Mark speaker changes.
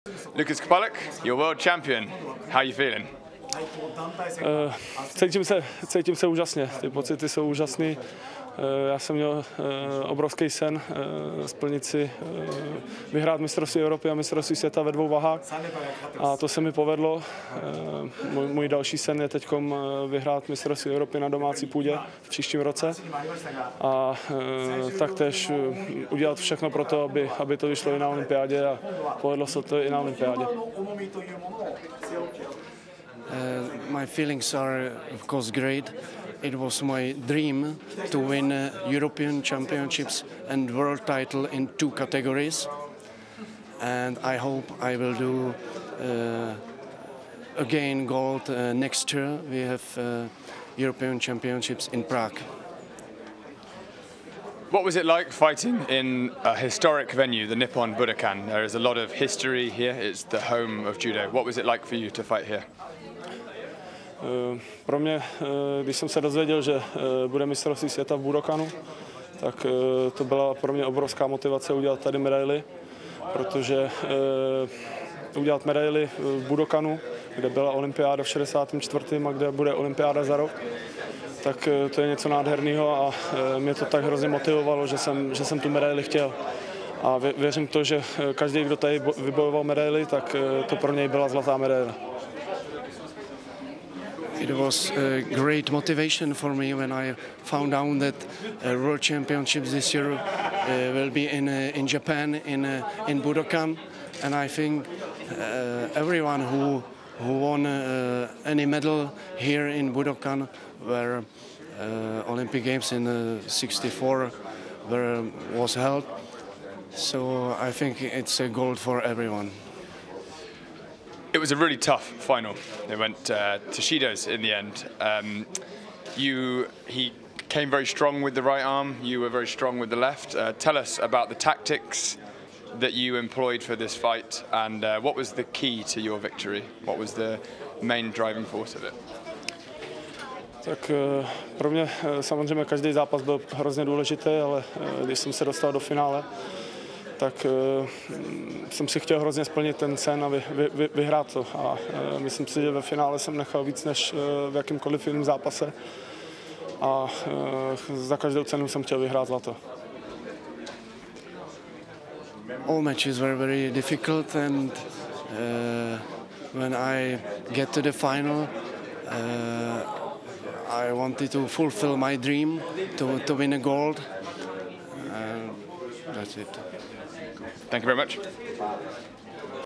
Speaker 1: Lukas Kapalek, you're world champion. How are you feeling?
Speaker 2: Cítím se úžasně, ty pocity jsou úžasný. Já jsem měl obrovský sen splnit si, vyhrát mistrovství Evropy a mistrovství světa ve 2 vahách a to se mi povedlo. Můj další sen je teď vyhrát mistrovství Evropy na domácí půdě v příštím roce a taktéž udělat všechno pro to, aby to vyšlo i na olympiádě a povedlo se to i na olympiádě.
Speaker 3: My feelings are of course great. It was my dream to win European Championships and world title in 2 categories, and I hope I will do again gold next year. We have European Championships in Prague.
Speaker 1: What was it like fighting in a historic venue, the Nippon Budokan? There is a lot of history here. It's the home of judo. What was it like for you to fight here?
Speaker 2: Pro mě, když jsem se dozvěděl, že bude mistrovství světa v Budokanu, tak to byla pro mě obrovská motivace udělat tady medaili, protože udělat medaili v Budokanu, kde byla olympiáda v 64. a kde bude olympiáda za rok, tak to je něco nádherného a mě to tak hrozně motivovalo, že jsem tu medaili chtěl. A věřím to, že každý, kdo tady vybojoval medaili, tak to pro něj byla zlatá medaile.
Speaker 3: It was a great motivation for me when I found out that World Championships this year will be in Japan, in Budokan, and I think everyone who won any medal here in Budokan, where Olympic Games in '64 was held, so I think it's a gold for everyone.
Speaker 1: It was a really tough final. They went to Shido's in the end. He came very strong with the right arm. You were very strong with the left. Tell us about the tactics that you employed for this fight and what was the key to your victory? What was the main driving force of it?
Speaker 2: Tak pro mě samozřejmě každý zápas byl hrozně důležitý, ale když jsem se dostal do finále, tak jsem si chtěl hrozně splnit ten sen a vyhrát to. A myslím si, že ve finále jsem nechal víc než v jakýmkoliv jiném zápase. A za každou cenu jsem chtěl vyhrát zlato.
Speaker 3: All matches were very difficult, and when I get to the final, I wanted to fulfill my dream to win a gold. That's it.
Speaker 1: Thank you very much.